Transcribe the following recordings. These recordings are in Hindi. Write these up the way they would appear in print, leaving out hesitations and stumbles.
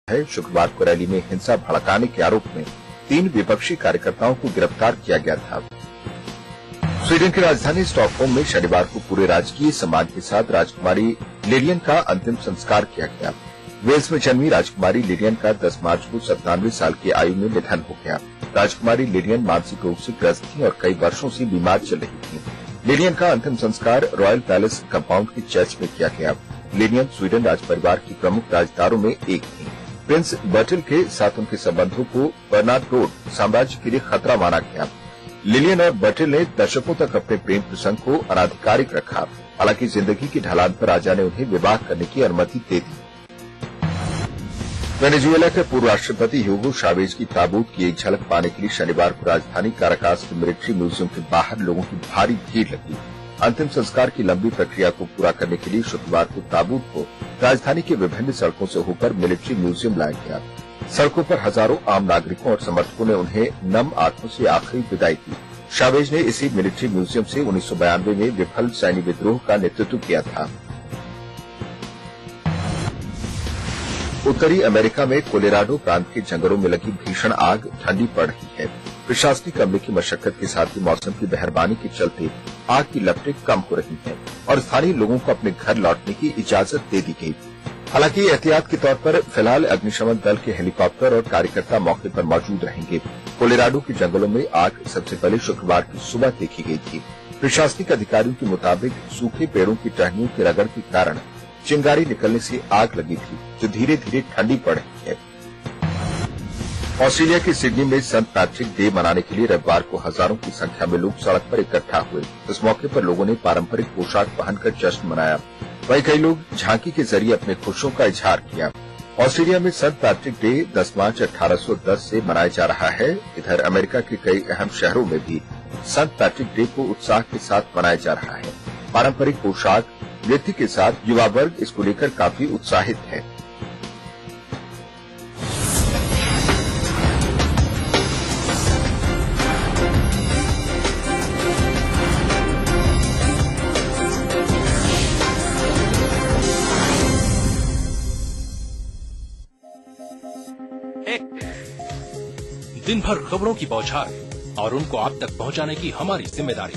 है। शुक्रवार को रैली में हिंसा भड़काने के आरोप में 3 विपक्षी कार्यकर्ताओं को गिरफ्तार किया गया था। स्वीडन की राजधानी स्टॉकहोम में शनिवार को पूरे राजकीय सम्मान के साथ राजकुमारी लिलियन का अंतिम संस्कार किया गया। वेल्स में जन्मी राजकुमारी लिलियन का 10 मार्च को 97 साल की आयु में निधन हो गया। राजकुमारी लिलियन मानसिक रूप से ग्रस्त थी और कई वर्षों से बीमार चल रही थी। लिलियन का अंतिम संस्कार रॉयल पैलेस कंपाउंड की चर्च में किया गया। लिलियन स्वीडन राज परिवार की प्रमुख राजदारों में एक थी। प्रिंस बर्टिल के साथ उनके संबंधों को बर्नार्डोट साम्राज्य के लिए खतरा माना गया। लिलियन और बर्टिल ने दशकों तक अपने प्रेम प्रसंग को अनाधिकारिक रखा। हालांकि जिंदगी की ढलान पर राजा ने उन्हें विवाह करने की अनुमति दे दी। वेनेजुएला के पूर्व राष्ट्रपति ह्यूगो चावेज की ताबूत की एक झलक पाने के लिए शनिवार को राजधानी काराकास के मिलिट्री म्यूजियम के बाहर लोगों की भारी भीड़ लगी। अंतिम संस्कार की लंबी प्रक्रिया को पूरा करने के लिए शुक्रवार को ताबूत को राजधानी के विभिन्न सड़कों से होकर मिलिट्री म्यूजियम लाया गया। सड़कों पर हजारों आम नागरिकों और समर्थकों ने उन्हें नम आंखों से आखिरी विदाई दी। चावेज ने इसी मिलिट्री म्यूजियम से 1992 में विफल सैन्य विद्रोह का नेतृत्व किया था। उत्तरी अमेरिका में कोलोराडो प्रांत के जंगलों में लगी भीषण आग ठंडी पड़ रही है। प्रशासनिक अमले की मशक्कत के साथ ही मौसम की मेहरबानी के चलते आग की लपटें कम हो रही हैं और स्थानीय लोगों को अपने घर लौटने की इजाजत दे दी गई। हालांकि एहतियात के तौर पर फिलहाल अग्निशमन दल के हेलीकॉप्टर और कार्यकर्ता मौके पर मौजूद रहेंगे। कोलोराडो के जंगलों में आग सबसे पहले शुक्रवार की सुबह देखी गई थी। प्रशासनिक अधिकारियों के मुताबिक सूखे पेड़ों की टहनियों की रगड़ के कारण चिंगारी निकलने से आग लगी थी, जो धीरे धीरे ठंडी पड़ रही है। ऑस्ट्रेलिया के सिडनी में सेंट पैट्रिक डे मनाने के लिए रविवार को हजारों की संख्या में लोग सड़क पर इकट्ठा हुए। इस मौके पर लोगों ने पारंपरिक पोशाक पहनकर जश्न मनाया। वहीं कई लोग झांकी के जरिए अपने खुशियों का इजहार किया। ऑस्ट्रेलिया में सेंट पैट्रिक डे 10 मार्च 1810 से मनाया जा रहा है। इधर अमेरिका के कई अहम शहरों में भी सेंट पैट्रिक डे को उत्साह के साथ मनाया जा रहा है। पारंपरिक पोशाक नृत्य के साथ युवा वर्ग इसको लेकर काफी उत्साहित है। दिन भर खबरों की बौछार और उनको आप तक पहुंचाने की हमारी जिम्मेदारी।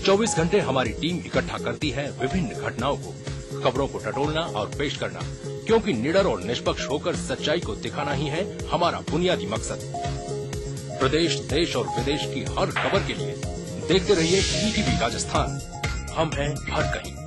24 घंटे हमारी टीम इकट्ठा करती है विभिन्न घटनाओं को, खबरों को टटोलना और पेश करना, क्योंकि निडर और निष्पक्ष होकर सच्चाई को दिखाना ही है हमारा बुनियादी मकसद। प्रदेश, देश और विदेश की हर खबर के लिए देखते रहिए ईटीवी राजस्थान। हम हैं हर कहीं।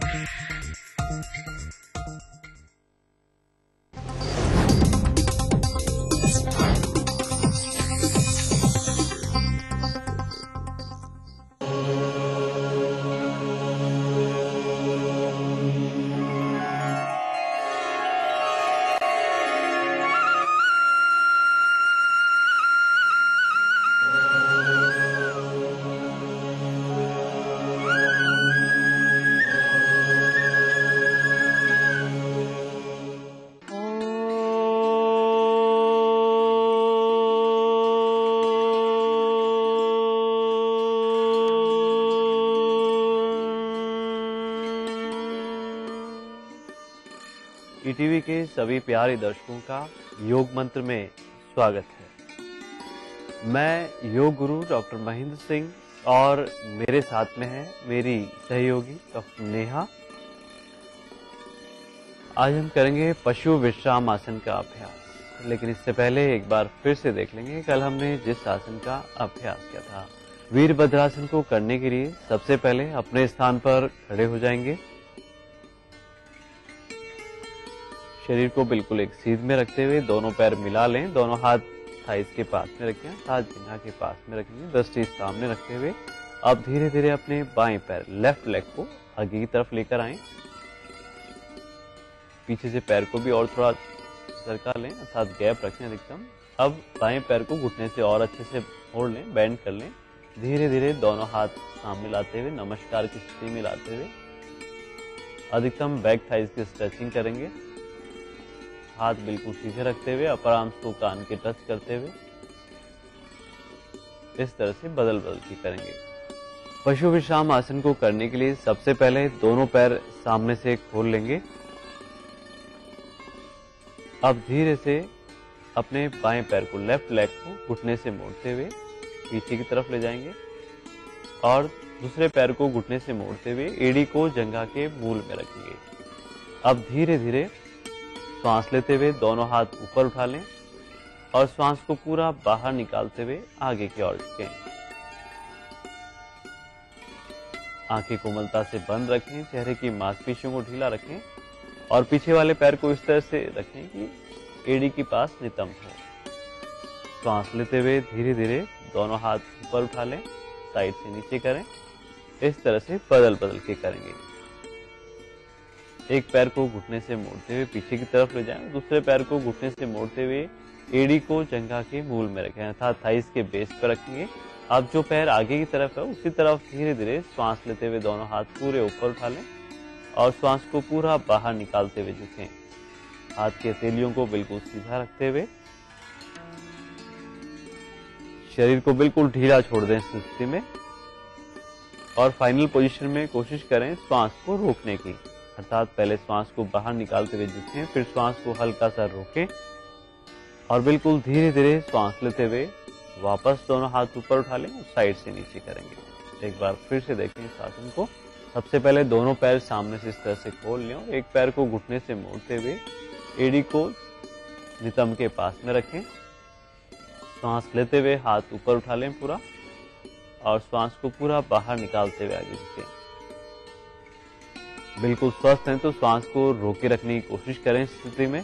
ईटीवी के सभी प्यारे दर्शकों का योग मंत्र में स्वागत है। मैं योग गुरु डॉक्टर महेंद्र सिंह और मेरे साथ में है मेरी सहयोगी डॉक्टर नेहा। आज हम करेंगे पशु विश्राम आसन का अभ्यास, लेकिन इससे पहले एक बार फिर से देख लेंगे कल हमने जिस आसन का अभ्यास किया था। वीरभद्रासन को करने के लिए सबसे पहले अपने स्थान पर खड़े हो जाएंगे। शरीर को बिल्कुल एक सीध में रखते हुए दोनों पैर मिला लें। दोनों हाथ थाइस के पास में रखें, हाथ जिन्हा के पास में रखेंगे, दृष्टि सामने रखते हुए अब धीरे धीरे अपने बाएं पैर लेफ्ट लेग को आगे की तरफ लेकर आएं। पीछे से पैर को भी और थोड़ा सरका लें, अर्थात गैप रखें अधिकतम। अब दाएं पैर को घुटने से और अच्छे से मोड़ लें, बेंड कर लें। धीरे धीरे दोनों हाथ सामने लाते हुए नमस्कार की स्थिति में लाते हुए अधिकतम बैक थाइस की स्ट्रेचिंग करेंगे। हाथ बिल्कुल सीधे रखते हुए अपर आर्म्स को कान के टच करते हुए इस तरह से बदल बदल के करेंगे। पशु विश्राम आसन को करने के लिए सबसे पहले दोनों पैर सामने से खोल लेंगे। अब धीरे से अपने बाएं पैर को, लेफ्ट लेग को घुटने से मोड़ते हुए पीछे की तरफ ले जाएंगे और दूसरे पैर को घुटने से मोड़ते हुए एड़ी को जंघा के मूल में रखेंगे। अब धीरे धीरे श्वास लेते हुए दोनों हाथ ऊपर उठा लें और श्वास को पूरा बाहर निकालते हुए आगे की ओर झुकें। आंखें कोमलता से बंद रखें, चेहरे की मांसपेशियों को ढीला रखें और पीछे वाले पैर को इस तरह से रखें कि एड़ी के पास नितंब हो। श्वास लेते हुए धीरे धीरे दोनों हाथ ऊपर उठा लें, साइड से नीचे करें। इस तरह से बदल बदल के करेंगे। एक पैर को घुटने से मोड़ते हुए पीछे की तरफ ले जाएं, दूसरे पैर को घुटने से मोड़ते हुए एड़ी को जंघा के मूल में रखें अर्थात थाइस के बेस पर रखेंगे। अब जो पैर आगे की तरफ है उसी तरफ धीरे धीरे श्वास लेते हुए दोनों हाथ पूरे ऊपर उठा लें और श्वास को पूरा बाहर निकालते हुए झुकें। हाथ के हथेलियों को बिल्कुल सीधा रखते हुए शरीर को बिल्कुल ढीला छोड़ दें इस स्थिति में और फाइनल पोजीशन में कोशिश करें श्वास को रोकने की, अर्थात पहले श्वास को बाहर निकालते हुए झुकें, फिर श्वास को हल्का सा रोकें और बिल्कुल धीरे धीरे श्वास लेते हुए वापस दोनों हाथ ऊपर उठा लें और साइड से नीचे करेंगे। एक बार फिर से देखें इस आसन को। सबसे पहले दोनों पैर सामने से इस तरह से खोल लें और एक पैर को घुटने से मोड़ते हुए एड़ी को नितंब के पास में रखें। श्वास लेते हुए हाथ ऊपर उठा लें पूरा और श्वास को पूरा बाहर निकालते हुए आगे झुकें। बिल्कुल स्वस्थ हैं तो श्वास को रोके रखने की कोशिश करें इस स्थिति में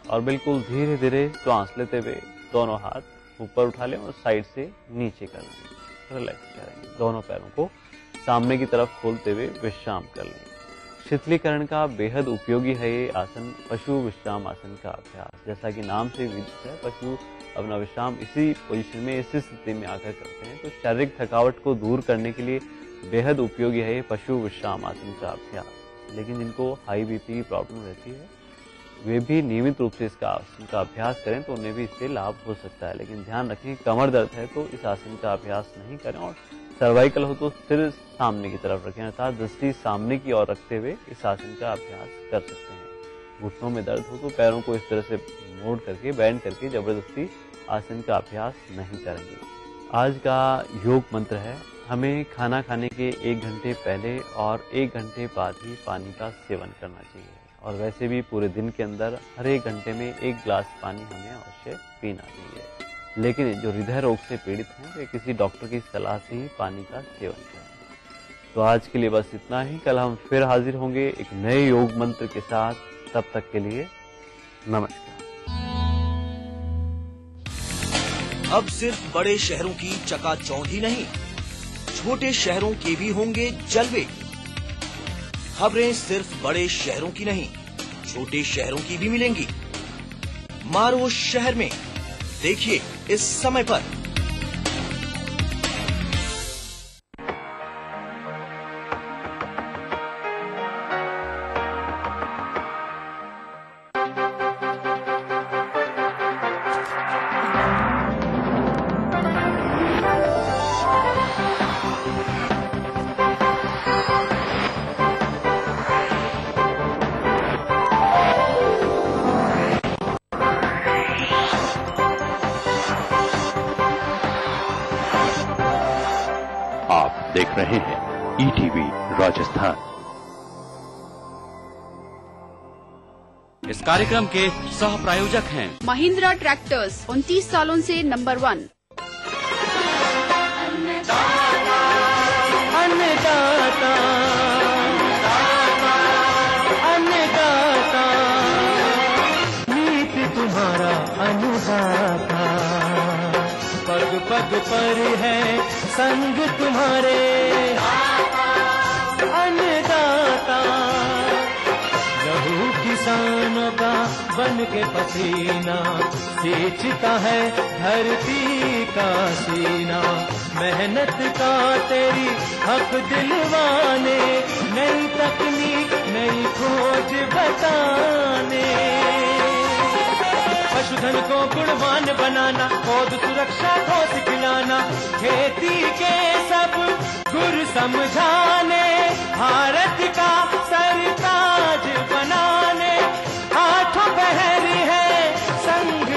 और बिल्कुल धीरे धीरे श्वास लेते हुए दोनों हाथ ऊपर उठा लें और साइड से नीचे कर लें। रिलैक्स करेंगे। दोनों पैरों को सामने की तरफ खोलते हुए विश्राम कर लें। शिथिलीकरण का बेहद उपयोगी है ये आसन, पशु विश्राम आसन का अभ्यास। जैसा कि नाम से विदित है, पशु अपना विश्राम इसी पोजीशन में, इसी स्थिति में आकर करते हैं। तो शारीरिक थकावट को दूर करने के लिए बेहद उपयोगी है ये पशु विश्राम आसन का अभ्यास। लेकिन जिनको हाई बीपी प्रॉब्लम रहती है वे भी नियमित रूप से इसका आसन का अभ्यास करें तो उन्हें भी इससे लाभ हो सकता है। लेकिन ध्यान रखें, कमर दर्द है तो इस आसन का अभ्यास नहीं करें और सर्वाइकल हो तो सिर सामने की तरफ रखें अर्थात दृष्टि सामने की ओर रखते हुए इस आसन का अभ्यास कर सकते हैं। घुटनों में दर्द हो तो पैरों को इस तरह से मोड़ करके, बैंड करके जबरदस्ती आसन का अभ्यास नहीं करेंगे। आज का योग मंत्र है, हमें खाना खाने के 1 घंटे पहले और 1 घंटे बाद ही पानी का सेवन करना चाहिए और वैसे भी पूरे दिन के अंदर हर 1 घंटे में 1 गिलास पानी हमें अवश्य पीना चाहिए। लेकिन जो हृदय रोग से पीड़ित हैं वे किसी डॉक्टर की सलाह से ही पानी का सेवन करें। तो आज के लिए बस इतना ही। कल हम फिर हाजिर होंगे एक नए योग मंत्र के साथ। तब तक के लिए नमस्कार। अब सिर्फ बड़े शहरों की चकाचौंध ही नहीं, छोटे शहरों के भी होंगे जलवे। खबरें सिर्फ बड़े शहरों की नहीं, छोटे शहरों की भी मिलेंगी। मारो शहर में देखिए इस समय पर। देख रहे हैं ईटीवी राजस्थान। इस कार्यक्रम के सह प्रायोजक हैं महिंद्रा ट्रैक्टर्स, 29 सालों से नंबर 1। अन्नदाता अन्नदाता नीति तुम्हारा अन्नदाता, पग पग पर है संग तुम्हारे अन्नदाता। लहू किसानों का बन के पसीना सींचता है धरती का सीना। मेहनत का तेरी हक दिलवाने, नई तकनीक नई खोज बताने। पशुधन को गुणवान बनाना, पौध सुरक्षा को सिखलाना, खेती के सब गुर समझाने, भारत का सरताज बनाने। हाथों पहरी है संग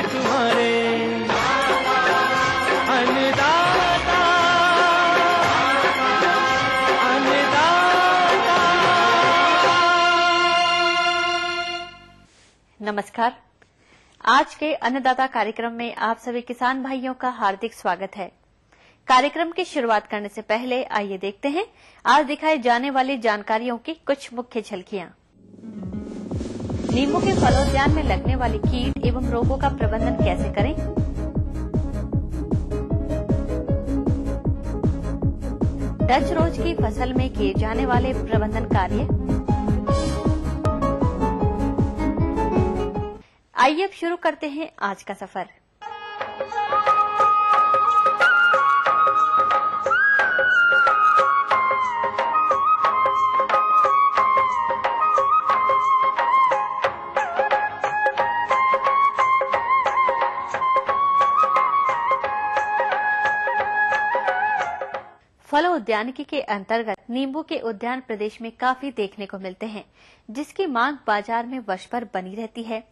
नमस्कार। आज के अन्नदाता कार्यक्रम में आप सभी किसान भाइयों का हार्दिक स्वागत है। कार्यक्रम की शुरुआत करने से पहले आइए देखते हैं आज दिखाई जाने वाली जानकारियों की कुछ मुख्य झलकियां। नींबू के फलोद्यान में लगने वाले कीट एवं रोगों का प्रबंधन कैसे करें? डच रोज की फसल में किए जाने वाले प्रबंधन कार्य। आइए अब शुरू करते हैं आज का सफर। फल उद्यानिकी के अंतर्गत नींबू के उद्यान प्रदेश में काफी देखने को मिलते हैं, जिसकी मांग बाजार में वर्ष भर बनी रहती है।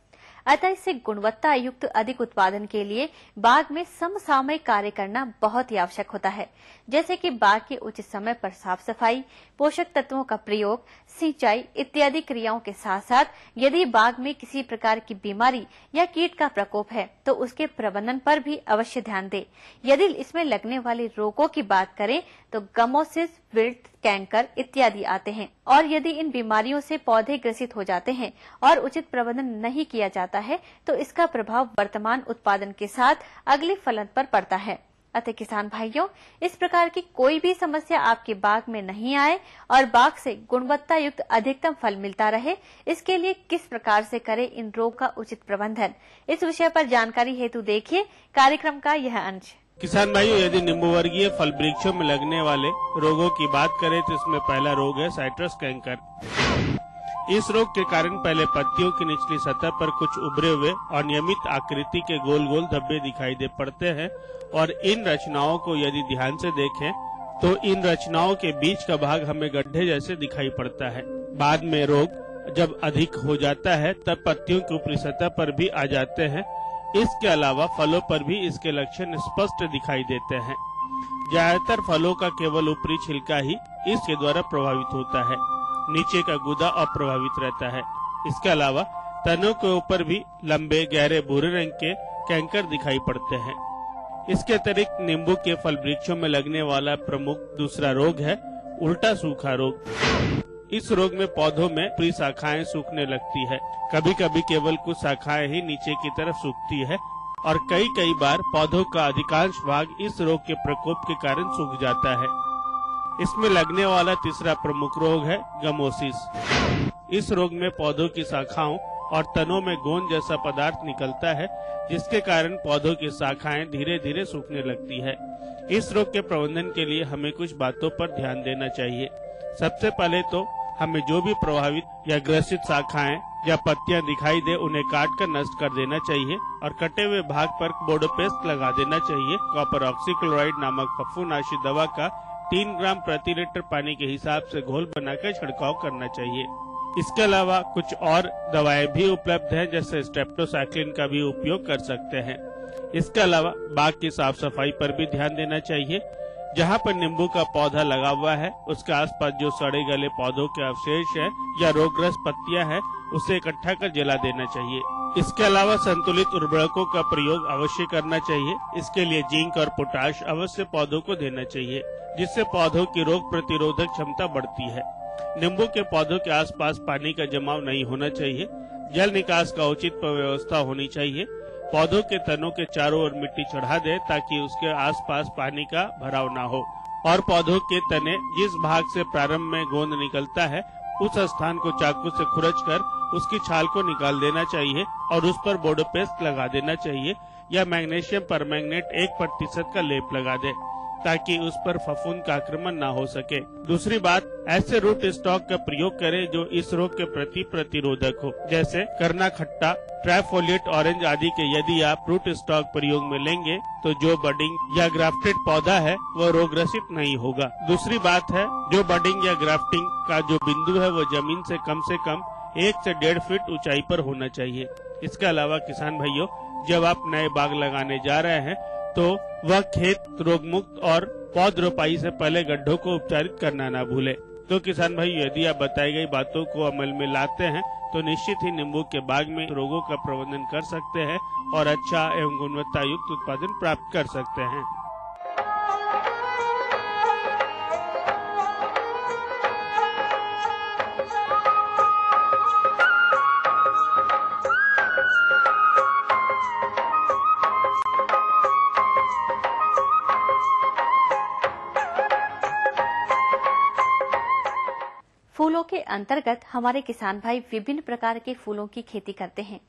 अतः इससे गुणवत्ता युक्त अधिक उत्पादन के लिए बाग में समसामयिक कार्य करना बहुत ही आवश्यक होता है, जैसे कि बाग के उचित समय पर साफ सफाई, पोषक तत्वों का प्रयोग, सिंचाई इत्यादि क्रियाओं के साथ साथ यदि बाग में किसी प्रकार की बीमारी या कीट का प्रकोप है तो उसके प्रबंधन पर भी अवश्य ध्यान दें। यदि इसमें लगने वाले रोगों की बात करें तो गमोसिस, विल्ट, कैंकर इत्यादि आते हैं और यदि इन बीमारियों से पौधे ग्रसित हो जाते हैं और उचित प्रबंधन नहीं किया जाता है तो इसका प्रभाव वर्तमान उत्पादन के साथ अगले फलन पर पड़ता है। अतः किसान भाइयों, इस प्रकार की कोई भी समस्या आपके बाग में नहीं आए और बाग से गुणवत्ता युक्त अधिकतम फल मिलता रहे, इसके लिए किस प्रकार से करें इन रोग का उचित प्रबंधन, इस विषय पर जानकारी हेतु देखिए कार्यक्रम का यह अंश। किसान भाइयों, यदि नींबू वर्गीय फल वृक्षों में लगने वाले रोगों की बात करें तो इसमें पहला रोग है साइट्रस कैंकर। इस रोग के कारण पहले पत्तियों की निचली सतह पर कुछ उभरे हुए अनियमित आकृति के गोल गोल धब्बे दिखाई दे पड़ते हैं और इन रचनाओं को यदि ध्यान से देखें तो इन रचनाओं के बीच का भाग हमें गड्ढे जैसे दिखाई पड़ता है। बाद में रोग जब अधिक हो जाता है तब पत्तियों की ऊपरी सतह पर भी आ जाते हैं। इसके अलावा फलों पर भी इसके लक्षण स्पष्ट दिखाई देते हैं। ज्यादातर फलों का केवल ऊपरी छिलका ही इसके द्वारा प्रभावित होता है, नीचे का गुदा अप्रभावित रहता है। इसके अलावा तनों के ऊपर भी लंबे गहरे भूरे रंग के कैंकर दिखाई पड़ते हैं। इसके अतिरिक्त नींबू के फल वृक्षों में लगने वाला प्रमुख दूसरा रोग है उल्टा सूखा रोग। इस रोग में पौधों में ऊपरी शाखाएं सूखने लगती है। कभी कभी केवल कुछ शाखाएं ही नीचे की तरफ सूखती है और कई बार पौधों का अधिकांश भाग इस रोग के प्रकोप के कारण सूख जाता है। इसमें लगने वाला तीसरा प्रमुख रोग है गमोसिस। इस रोग में पौधों की शाखाओं और तनों में गोंद जैसा पदार्थ निकलता है, जिसके कारण पौधों की शाखाएं धीरे धीरे सूखने लगती है। इस रोग के प्रबंधन के लिए हमें कुछ बातों पर ध्यान देना चाहिए। सबसे पहले तो हमें जो भी प्रभावित या ग्रसित शाखाएं या पत्तियां दिखाई दे उन्हें काट कर नष्ट कर देना चाहिए और कटे हुए भाग पर बोडोपेस्ट लगा देना चाहिए। कॉपर ऑक्सीक्लोराइड नामक फफूंदनाशी दवा का 3 ग्राम प्रति लीटर पानी के हिसाब से घोल बनाकर छिड़काव करना चाहिए। इसके अलावा कुछ और दवाएं भी उपलब्ध हैं, जैसे स्ट्रेप्टोसाइक्लिन का भी उपयोग कर सकते हैं। इसके अलावा बाग की साफ सफाई पर भी ध्यान देना चाहिए। जहां पर नींबू का पौधा लगा हुआ है उसके आसपास जो सड़े गले पौधों के अवशेष है या रोगग्रस्त पत्तियां हैं उसे इकट्ठा कर जला देना चाहिए। इसके अलावा संतुलित उर्वरकों का प्रयोग अवश्य करना चाहिए। इसके लिए जिंक और पोटाश अवश्य पौधों को देना चाहिए, जिससे पौधों की रोग प्रतिरोधक क्षमता बढ़ती है। नींबू के पौधों के आसपास पानी का जमाव नहीं होना चाहिए। जल निकास का उचित व्यवस्था होनी चाहिए। पौधों के तनों के चारों ओर मिट्टी चढ़ा दे ताकि उसके आसपास पानी का भराव ना हो और पौधों के तने जिस भाग से प्रारंभ में गोंद निकलता है उस स्थान को चाकू से खुरच कर उसकी छाल को निकाल देना चाहिए और उस पर बोडोपेस्ट लगा देना चाहिए या मैग्नीशियम परमैंगनेट 1% का लेप लगा दे ताकि उस पर फफूंद का आक्रमण ना हो सके। दूसरी बात, ऐसे रूट स्टॉक का प्रयोग करें जो इस रोग के प्रति प्रतिरोधक हो, जैसे करना खट्टा, ट्राइफोलिएट ऑरेंज आदि के। यदि आप रूट स्टॉक प्रयोग में लेंगे तो जो बडिंग या ग्राफ्टेड पौधा है वह रोगग्रसित नहीं होगा। दूसरी बात है, जो बडिंग या ग्राफ्टिंग का जो बिंदु है वो जमीन से कम 1 से 1.5 फीट ऊंचाई पर होना चाहिए। इसके अलावा किसान भाइयों, जब आप नए बाग लगाने जा रहे हैं तो वह खेत रोगमुक्त और पौध रोपाई से पहले गड्ढों को उपचारित करना न भूले। तो किसान भाई, यदि आप बताई गई बातों को अमल में लाते हैं तो निश्चित ही नींबू के बाग में रोगों का प्रबंधन कर सकते हैं और अच्छा एवं गुणवत्ता युक्त उत्पादन प्राप्त कर सकते हैं। फूलों के अंतर्गत हमारे किसान भाई विभिन्न प्रकार के फूलों की खेती करते हैं,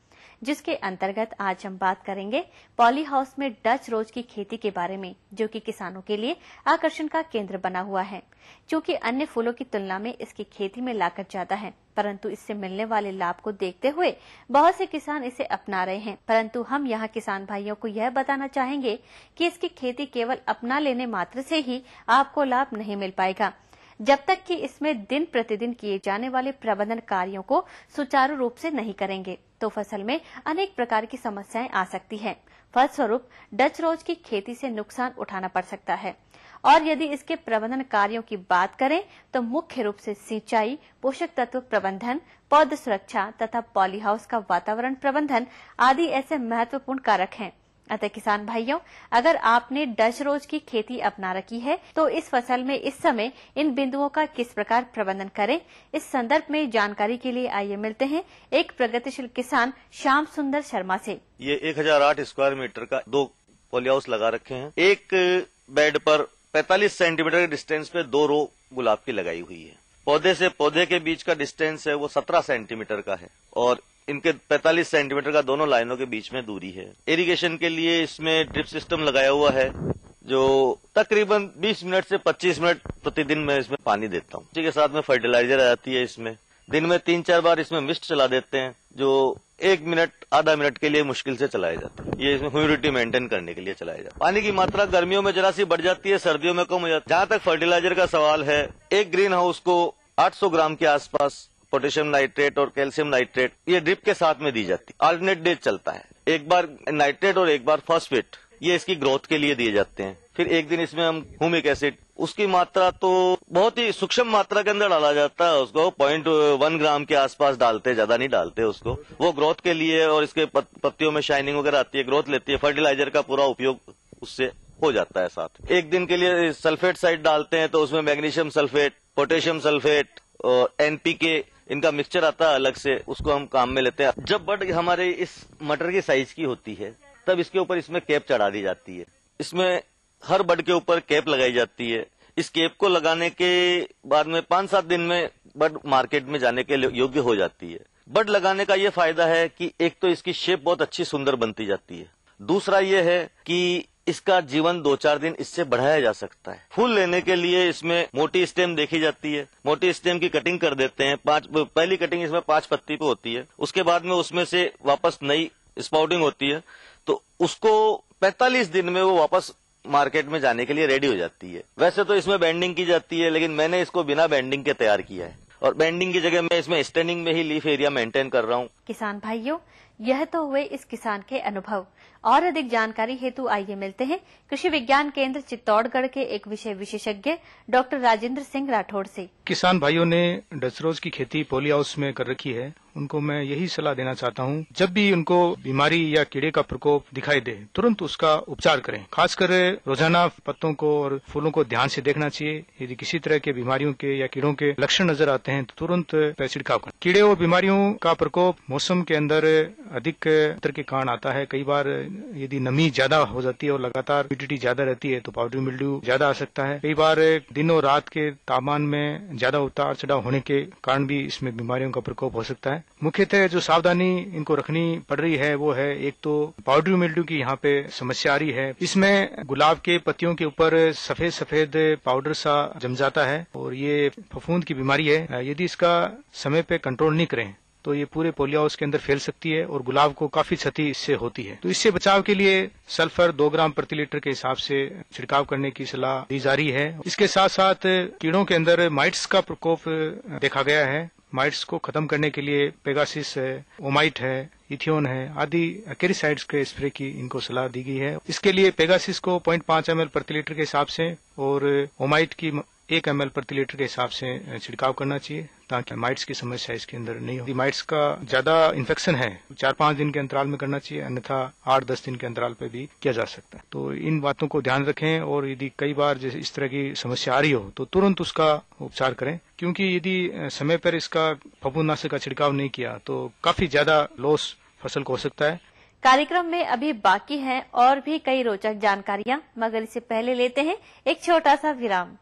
जिसके अंतर्गत आज हम बात करेंगे पॉली हाउस में डच रोज की खेती के बारे में, जो कि किसानों के लिए आकर्षण का केंद्र बना हुआ है। क्योंकि अन्य फूलों की तुलना में इसकी खेती में लागत ज्यादा है, परंतु इससे मिलने वाले लाभ को देखते हुए बहुत से किसान इसे अपना रहे हैं। परंतु हम यहाँ किसान भाइयों को यह बताना चाहेंगे कि इसकी खेती केवल अपना लेने मात्र से ही आपको लाभ नहीं मिल पाएगा, जब तक कि इसमें दिन प्रतिदिन किए जाने वाले प्रबंधन कार्यों को सुचारू रूप से नहीं करेंगे तो फसल में अनेक प्रकार की समस्याएं आ सकती हैं। फलस्वरूप डच रोज की खेती से नुकसान उठाना पड़ सकता है। और यदि इसके प्रबंधन कार्यों की बात करें तो मुख्य रूप से सिंचाई, पोषक तत्व प्रबंधन, पौध सुरक्षा तथा पॉली हाउस का वातावरण प्रबंधन आदि ऐसे महत्वपूर्ण कारक हैं। अतः किसान भाइयों, अगर आपने डच रोज की खेती अपना रखी है तो इस फसल में इस समय इन बिंदुओं का किस प्रकार प्रबंधन करें, इस संदर्भ में जानकारी के लिए आइए मिलते हैं एक प्रगतिशील किसान श्याम सुंदर शर्मा से। ये 1008 स्क्वायर मीटर का 2 पॉली हाउस लगा रखे हैं। एक बेड पर 45 सेंटीमीटर के डिस्टेंस पे 2 रो गुलाब की लगाई हुई है। पौधे से पौधे के बीच का डिस्टेंस है वो 17 सेंटीमीटर का है और इनके 45 सेंटीमीटर का दोनों लाइनों के बीच में दूरी है। इरिगेशन के लिए इसमें ड्रिप सिस्टम लगाया हुआ है जो तकरीबन 20 मिनट से 25 मिनट प्रतिदिन मैं इसमें पानी देता हूँ। इसी के साथ में फर्टिलाइजर आ जाती है। इसमें दिन में 3-4 बार इसमें मिस्ट चला देते हैं जो 1 मिनट आधा मिनट के लिए मुश्किल से चलाया जाता है। ये इसमें ह्यूमिडिटी मेंटेन करने के लिए चलाया जाता है। पानी की मात्रा गर्मियों में जरा सी बढ़ जाती है, सर्दियों में कम हो जाती है। जहां तक फर्टिलाइजर का सवाल है, एक ग्रीन हाउस को 800 ग्राम के आसपास पोटेशियम नाइट्रेट और कैल्शियम नाइट्रेट ये ड्रिप के साथ में दी जाती है। अल्टरनेट डेज चलता है, एक बार नाइट्रेट और एक बार फॉस्फेट, ये इसकी ग्रोथ के लिए दिए जाते हैं। फिर एक दिन इसमें हम ह्यूमिक एसिड, उसकी मात्रा तो बहुत ही सूक्ष्म मात्रा के अंदर डाला जाता है। उसको 0.1 ग्राम के आसपास डालते, ज्यादा नहीं डालते उसको। वो ग्रोथ के लिए और इसके पत्तियों में शाइनिंग वगैरह आती है, ग्रोथ लेती है। फर्टिलाइजर का पूरा उपयोग उससे हो जाता है। साथ एक दिन के लिए सल्फेट साइड डालते हैं तो उसमें मैग्नीशियम सल्फेट, पोटेशियम सल्फेट और एनपीके इनका मिक्सचर आता है अलग से, उसको हम काम में लेते हैं। जब बड हमारे इस मटर की साइज की होती है तब इसके ऊपर इसमें कैप चढ़ा दी जाती है। इसमें हर बड के ऊपर कैप लगाई जाती है। इस कैप को लगाने के बाद में 5-7 दिन में बड मार्केट में जाने के योग्य हो जाती है। बड लगाने का ये फायदा है कि एक तो इसकी शेप बहुत अच्छी सुंदर बनती जाती है, दूसरा ये है कि इसका जीवन 2-4 दिन इससे बढ़ाया जा सकता है। फूल लेने के लिए इसमें मोटी स्टेम देखी जाती है, मोटी स्टेम की कटिंग कर देते हैं। पहली कटिंग इसमें 5 पत्ती पे होती है, उसके बाद में उसमें से वापस नई स्पाउटिंग होती है, तो उसको 45 दिन में वो वापस मार्केट में जाने के लिए रेडी हो जाती है। वैसे तो इसमें बेंडिंग की जाती है, लेकिन मैंने इसको बिना बेंडिंग के तैयार किया है और बेंडिंग की जगह मैं इसमें स्टैंडिंग में ही लीफ एरिया मेंटेन कर रहा हूँ। किसान भाइयों, यह तो हुए इस किसान के अनुभव। और अधिक जानकारी हेतु आइए मिलते हैं कृषि विज्ञान केंद्र चित्तौड़गढ़ के एक विषय विशेषज्ञ डॉक्टर राजेंद्र सिंह राठौड़ से। किसान भाइयों ने डच रोज की खेती पॉली हाउस में कर रखी है, उनको मैं यही सलाह देना चाहता हूँ, जब भी उनको बीमारी या कीड़े का प्रकोप दिखाई दे तुरंत उसका उपचार करें। खासकर रोजाना पत्तों को और फूलों को ध्यान से देखना चाहिए। यदि किसी तरह के बीमारियों के या कीड़ों के लक्षण नजर आते हैं तो तुरंत छिड़काव करें। कीड़े और बीमारियों का प्रकोप मौसम के अंदर अधिक तरह के कारण आता है। कई बार यदि नमी ज्यादा हो जाती है और लगातार ह्यूमिडिटी ज्यादा रहती है तो पाउडरी मिल्ड्यू ज्यादा आ सकता है। कई बार दिन और रात के तापमान में ज्यादा उतार चढ़ाव होने के कारण भी इसमें बीमारियों का प्रकोप हो सकता है। मुख्यतः जो सावधानी इनको रखनी पड़ रही है वो है, एक तो पाउडरी मिल्ड्यू की यहाँ पे समस्या आ रही है। इसमें गुलाब के पत्तियों के ऊपर सफेद सफेद पाउडर सा जम जाता है और ये फफूंद की बीमारी है। यदि इसका समय पे कंट्रोल नहीं करें तो ये पूरे पॉली हाउस के अंदर फैल सकती है और गुलाब को काफी क्षति इससे होती है। तो इससे बचाव के लिए सल्फर 2 ग्राम प्रति लीटर के हिसाब से छिड़काव करने की सलाह दी जा रही है। इसके साथ साथ कीड़ों के अंदर माइट्स का प्रकोप देखा गया है। माइट्स को खत्म करने के लिए पेगासिस है, ओमाइट है, इथियोन है आदि एक्रिसाइड्स के स्प्रे की इनको सलाह दी गई है। इसके लिए पेगासिस को 0.5 ml प्रति लीटर के हिसाब से और ओमाइट की 1 ml प्रति लीटर के हिसाब से छिड़काव करना चाहिए ताकि माइट्स की समस्या इसके अंदर नहीं हो। माइट्स का ज्यादा इन्फेक्शन है 4-5 दिन के अंतराल में करना चाहिए, अन्यथा 8-10 दिन के अंतराल पे भी किया जा सकता है। तो इन बातों को ध्यान रखें और यदि कई बार जैसे इस तरह की समस्या आ रही हो तो तुरंत उसका उपचार करें, क्योंकि यदि समय पर इसका फफूंदनाशक का छिड़काव नहीं किया तो काफी ज्यादा लॉस फसल को हो सकता है। कार्यक्रम में अभी बाकी हैं और भी कई रोचक जानकारियां, मगर इससे पहले लेते हैं एक छोटा सा विराम।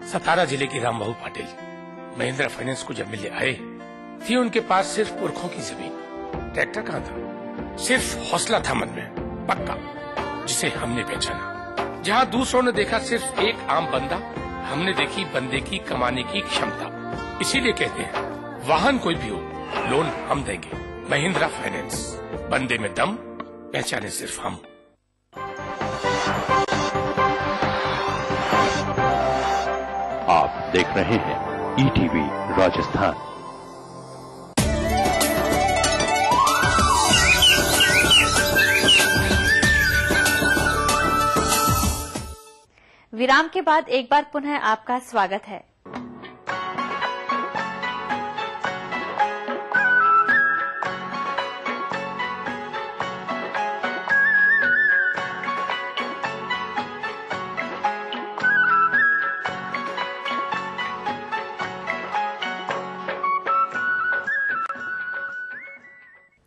सतारा जिले की रामबाबू पाटिल महिंद्रा फाइनेंस को जब मिलने आए थी, उनके पास सिर्फ पुरखों की जमीन, ट्रैक्टर कहाँ था, सिर्फ हौसला था मन में पक्का, जिसे हमने पहचाना। जहाँ दूसरों ने देखा सिर्फ एक आम बंदा, हमने देखी बंदे की कमाने की क्षमता। इसीलिए कहते हैं वाहन कोई भी हो, लोन हम देंगे। महिंद्रा फाइनेंस, बंदे में दम, पहचाने सिर्फ हम। आप देख रहे हैं ईटीवी राजस्थान। विराम के बाद एक बार पुनः आपका स्वागत है।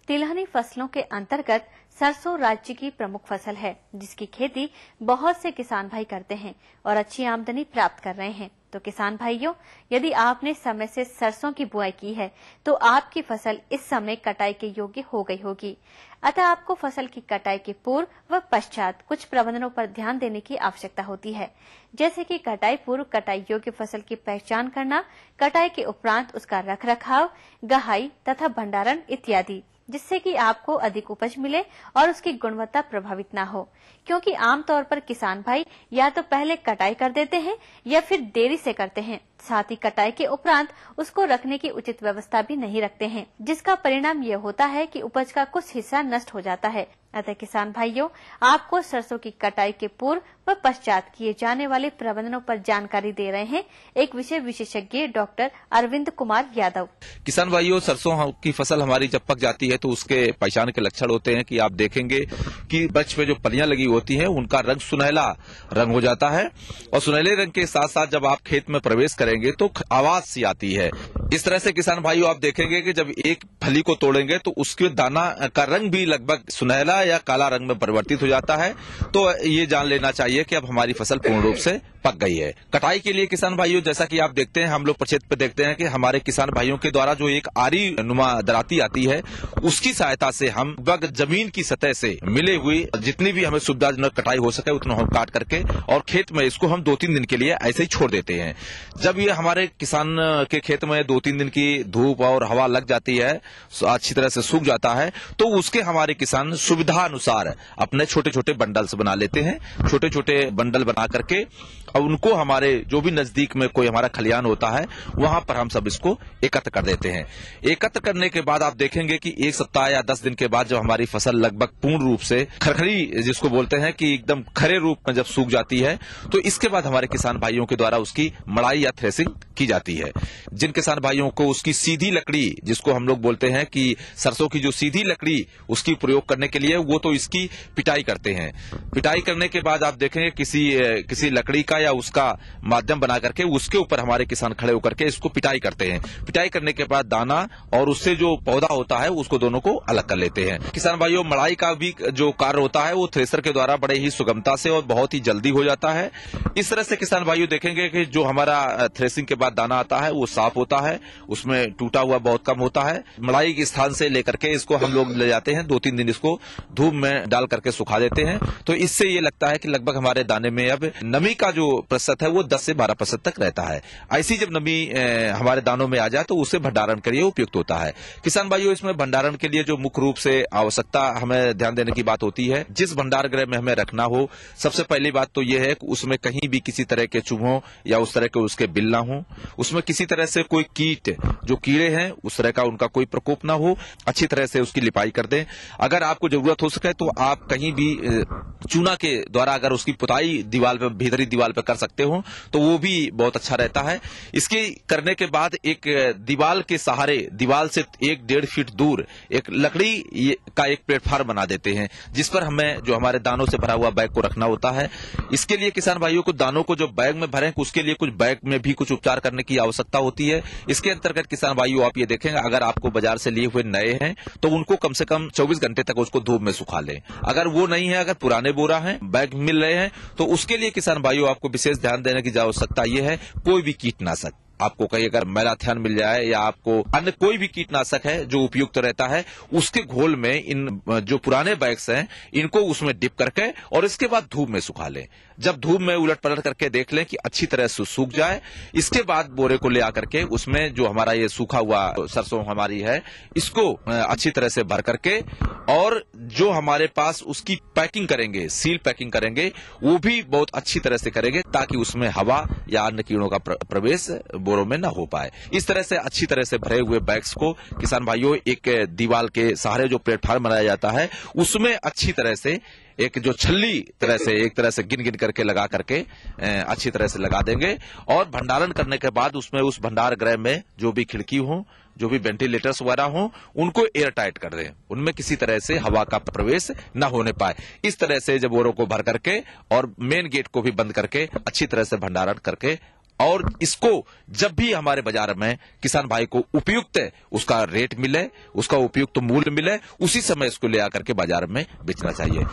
तिलहनी फसलों के अंतर्गत सरसों राज्य की प्रमुख फसल है, जिसकी खेती बहुत से किसान भाई करते हैं और अच्छी आमदनी प्राप्त कर रहे हैं। तो किसान भाइयों, यदि आपने समय से सरसों की बुआई की है तो आपकी फसल इस समय कटाई के योग्य हो गई होगी। अतः आपको फसल की कटाई के पूर्व व पश्चात कुछ प्रबंधनों पर ध्यान देने की आवश्यकता होती है, जैसे कि कटाई पूर्व कटाई योग्य फसल की पहचान करना, कटाई के उपरांत उसका रखरखाव, गहाई तथा भंडारण इत्यादि, जिससे कि आपको अधिक उपज मिले और उसकी गुणवत्ता प्रभावित न हो। क्योंकि आमतौर पर किसान भाई या तो पहले कटाई कर देते हैं या फिर देरी से करते हैं, साथ ही कटाई के उपरांत उसको रखने की उचित व्यवस्था भी नहीं रखते हैं, जिसका परिणाम यह होता है कि उपज का कुछ हिस्सा नष्ट हो जाता है। अतः किसान भाइयों, आपको सरसों की कटाई के पूर्व व पश्चात किए जाने वाले प्रबंधनों पर जानकारी दे रहे हैं एक विषय विशेषज्ञ डॉक्टर अरविंद कुमार यादव। किसान भाइयों, सरसों की फसल हमारी जब पक जाती है तो उसके पहचान के लक्षण होते हैं कि आप देखेंगे कि वृक्ष पे जो पलियां लगी होती हैं उनका रंग सुनहला रंग हो जाता है, और सुनहले रंग के साथ साथ जब आप खेत में प्रवेश करेंगे तो आवाज सी आती है। इस तरह से किसान भाइयों आप देखेंगे कि जब एक फली को तोड़ेंगे तो उसके दाना का रंग भी लगभग सुनहला या काला रंग में परिवर्तित हो जाता है। तो ये जान लेना चाहिए कि अब हमारी फसल पूर्ण रूप से पक गई है। कटाई के लिए किसान भाइयों, जैसा कि आप देखते हैं, हम लोग प्रक्षेत्र पे देखते हैं कि हमारे किसान भाइयों के द्वारा जो एक आरी नुमा दराती आती है, उसकी सहायता से हम जमीन की सतह से मिले हुई जितनी भी हमें सुविधाजनक कटाई हो सके उतना हम काट करके और खेत में इसको हम 2-3 दिन के लिए ऐसे ही छोड़ देते हैं। जब ये हमारे किसान के खेत में 2-3 दिन की धूप और हवा लग जाती है, अच्छी तरह से सूख जाता है, तो उसके हमारे किसान सुविधा अनुसार अपने छोटे छोटे बंडल्स बना लेते हैं। छोटे छोटे बंडल बना करके और उनको हमारे जो भी नजदीक में कोई हमारा खलियान होता है वहां पर हम सब इसको एकत्र कर देते हैं। एकत्र करने के बाद आप देखेंगे कि 1 सप्ताह या 10 दिन के बाद जब हमारी फसल लगभग पूर्ण रूप से खरखरी जिसको बोलते हैं कि एकदम खरे रूप में जब सूख जाती है, तो इसके बाद हमारे किसान भाइयों के द्वारा उसकी मड़ाई या थ्रेसिंग की जाती है। जिन किसान भाइयों को उसकी सीधी लकड़ी जिसको हम लोग बोलते हैं कि सरसों की जो सीधी लकड़ी उसकी प्रयोग करने के लिए, वो तो इसकी पिटाई करते हैं। पिटाई करने के बाद आप देखेंगे किसी लकड़ी का या उसका माध्यम बना करके उसके ऊपर हमारे किसान खड़े होकर के इसको पिटाई करते हैं। पिटाई करने के बाद दाना और उससे जो पौधा होता है उसको दोनों को अलग कर लेते हैं। किसान भाइयों, मड़ाई का भी जो कार्य होता है वो थ्रेसर के द्वारा बड़े ही सुगमता से और बहुत ही जल्दी हो जाता है। इस तरह से किसान भाइयों देखेंगे कि जो हमारा थ्रेसिंग के बाद दाना आता है वो साफ होता है, उसमें टूटा हुआ बहुत कम होता है। मड़ाई के स्थान से लेकर के इसको हम लोग ले जाते हैं, 2-3 दिन इसको धूप में डाल करके सुखा देते हैं। तो इससे ये लगता है कि लगभग हमारे दाने में अब नमी का जो प्रतिशत है वो 10 से 12% तक रहता है। ऐसी जब नमी हमारे दानों में आ जाए तो उसे भंडारण के लिए उपयुक्त होता है। किसान भाइयों, इसमें भंडारण के लिए जो मुख्य रूप से आवश्यकता हमें ध्यान देने की बात होती है, जिस भंडार गृह में हमें रखना हो, सबसे पहली बात तो यह है कि उसमें कहीं भी किसी तरह के चूहों या उस तरह के उसके बिल ना हो, उसमें किसी तरह से कोई कीट जो कीड़े हैं उस तरह का उनका कोई प्रकोप ना हो, अच्छी तरह से उसकी लिपाई कर दें। अगर आपको जरूरत हो सके तो आप कहीं भी चूना के द्वारा अगर उसकी पुताई दीवार पे, भीतरी दीवार पे कर सकते हो तो वो भी बहुत अच्छा रहता है। इसके करने के बाद एक दीवार के सहारे, दीवार से 1-1.5 फीट दूर एक लकड़ी का एक प्लेटफार्म बना देते हैं, जिस पर हमें जो हमारे दानों से भरा हुआ बैग को रखना होता है। इसके लिए किसान भाइयों को दानों को जो बैग में भरें, उसके लिए कुछ बैग में भी कुछ उपचार करने की आवश्यकता होती है। इसके अंतर्गत किसान भाइयों आप ये देखेंगे, अगर आपको बाजार से लिए हुए नए हैं तो उनको कम से कम 24 घंटे तक उसको धूप में सुखा लें। अगर वो नहीं है, अगर पुराने बोरा हैं, बैग मिल रहे हैं, तो उसके लिए किसान भाइयों आपको विशेष ध्यान देने की आवश्यकता ये है, कोई भी कीटनाशक आपको कहीं अगर मैलाथियन मिल जाए या आपको अन्य कोई भी कीटनाशक है जो उपयुक्त रहता है, उसके घोल में इन जो पुराने बैग्स हैं इनको उसमें डिप करके और इसके बाद धूप में सुखा लें। जब धूप में उलट पलट करके देख लें कि अच्छी तरह से सूख जाए, इसके बाद बोरे को ले आकर के उसमें जो हमारा ये सूखा हुआ सरसों हमारी है इसको अच्छी तरह से भर करके और जो हमारे पास उसकी पैकिंग करेंगे, सील पैकिंग करेंगे, वो भी बहुत अच्छी तरह से करेंगे ताकि उसमें हवा या अन्य कीड़ों का प्रवेश बोरों में न हो पाए। इस तरह से अच्छी तरह से भरे हुए बैग्स को किसान भाइयों एक दीवार के सहारे जो प्लेटफार्म बनाया जाता है उसमें अच्छी तरह से एक जो छल्ली तरह से एक तरह से गिन गिन करके लगा करके अच्छी तरह से लगा देंगे और भंडारण करने के बाद उसमें उस भंडार गृह में जो भी खिड़की हो, जो भी वेंटिलेटर्स वगैरह हो, उनको एयर टाइट कर दें, उनमें किसी तरह से हवा का प्रवेश न होने पाए। इस तरह से जब बोरों को भर करके और मेन गेट को भी बंद करके अच्छी तरह से भंडारण करके और इसको जब भी हमारे बाजार में किसान भाई को उपयुक्त उसका रेट मिले, उसका उपयुक्त मूल्य मिले, उसी समय इसको ले आकर के बाजार में बेचना चाहिए।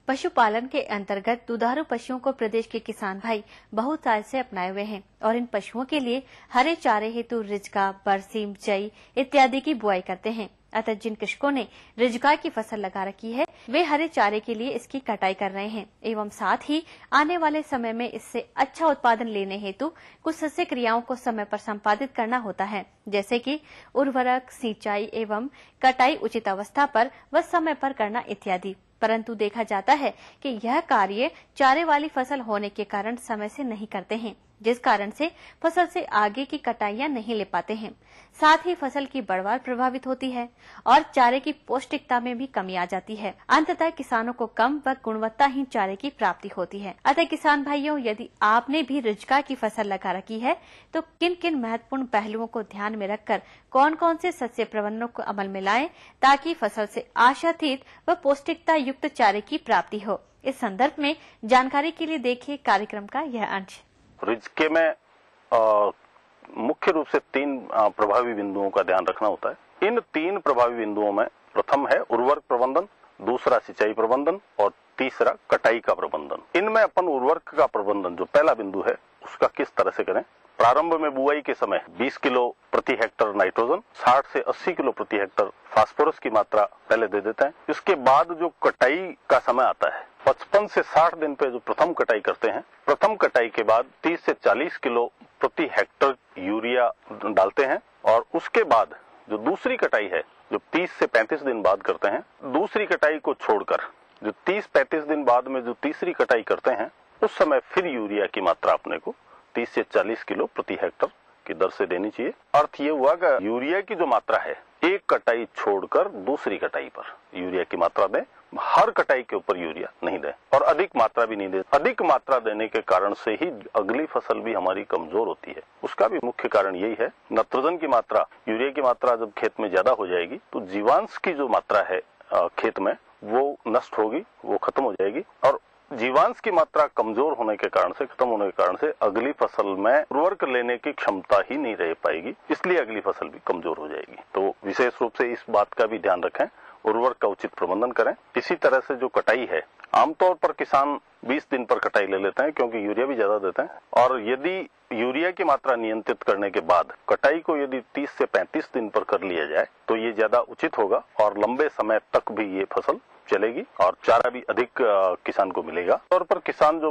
पशुपालन के अंतर्गत दुधारू पशुओं को प्रदेश के किसान भाई बहुत साल से अपनाए हुए हैं और इन पशुओं के लिए हरे चारे हेतु रिजका, बरसीम, जई इत्यादि की बुआई करते हैं। अतः जिन कृषकों ने रिजका की फसल लगा रखी है वे हरे चारे के लिए इसकी कटाई कर रहे हैं एवं साथ ही आने वाले समय में इससे अच्छा उत्पादन लेने हेतु कुछ सस्य क्रियाओं को समय पर संपादित करना होता है, जैसे कि उर्वरक, सिंचाई एवं कटाई उचित अवस्था पर व समय पर करना इत्यादि। परंतु देखा जाता है कि यह कार्य चारे वाली फसल होने के कारण समय से नहीं करते हैं, जिस कारण से फसल से आगे की कटाइयां नहीं ले पाते हैं। साथ ही फसल की बढ़वार प्रभावित होती है और चारे की पौष्टिकता में भी कमी आ जाती है। अंततः किसानों को कम व गुणवत्ताहीन चारे की प्राप्ति होती है। अतः किसान भाइयों, यदि आपने भी रिजका की फसल लगा रखी है तो किन किन महत्वपूर्ण पहलुओं को ध्यान में रखकर कौन कौन से सस्य प्रबंधनों को अमल में लाएं ताकि फसल से आशातीत व पौष्टिकता युक्त चारे की प्राप्ति हो। इस संदर्भ में जानकारी के लिए देखिए कार्यक्रम का यह अंश। रिजके में मुख्य रूप से 3 प्रभावी बिंदुओं का ध्यान रखना होता है। इन 3 प्रभावी बिंदुओं में प्रथम है उर्वरक प्रबंधन, दूसरा सिंचाई प्रबंधन और तीसरा कटाई का प्रबंधन। इनमें अपन उर्वरक का प्रबंधन जो पहला बिंदु है उसका किस तरह से करें। प्रारंभ में बुआई के समय 20 किलो प्रति हेक्टर नाइट्रोजन, 60 से 80 किलो प्रति हेक्टर फास्फोरस की मात्रा पहले दे देते हैं। इसके बाद जो कटाई का समय आता है 55 से 60 दिन पे जो प्रथम कटाई करते हैं, प्रथम कटाई के बाद 30 से 40 किलो प्रति हेक्टर यूरिया डालते हैं और उसके बाद जो दूसरी कटाई है जो 30 से 35 दिन बाद करते हैं, दूसरी कटाई को छोड़कर जो 30-35 दिन बाद में जो तीसरी कटाई करते हैं उस समय फिर यूरिया की मात्रा अपने को 30 से 40 किलो प्रति हेक्टर की दर से देनी चाहिए। अर्थ ये हुआ कि यूरिया की जो मात्रा है एक कटाई छोड़कर दूसरी कटाई पर यूरिया की मात्रा दें, हर कटाई के ऊपर यूरिया नहीं दें और अधिक मात्रा भी नहीं दें। अधिक मात्रा देने के कारण से ही अगली फसल भी हमारी कमजोर होती है। उसका भी मुख्य कारण यही है। नाइट्रोजन की मात्रा, यूरिया की मात्रा जब खेत में ज्यादा हो जाएगी तो जीवांश की जो मात्रा है खेत में वो नष्ट होगी, वो खत्म हो जाएगी और जीवांश की मात्रा कमजोर होने के कारण से, खत्म होने के कारण से अगली फसल में उर्वरक लेने की क्षमता ही नहीं रह पाएगी, इसलिए अगली फसल भी कमजोर हो जाएगी। तो विशेष रूप से इस बात का भी ध्यान रखें। उर्वरक का उचित प्रबंधन करें। इसी तरह से जो कटाई है, आमतौर पर किसान 20 दिन पर कटाई ले लेते हैं क्योंकि यूरिया भी ज्यादा देते हैं, और यदि यूरिया की मात्रा नियंत्रित करने के बाद कटाई को यदि 30 से 35 दिन पर कर लिया जाए तो ये ज्यादा उचित होगा और लंबे समय तक भी ये फसल चलेगी और चारा भी अधिक किसान को मिलेगा। तौर पर किसान जो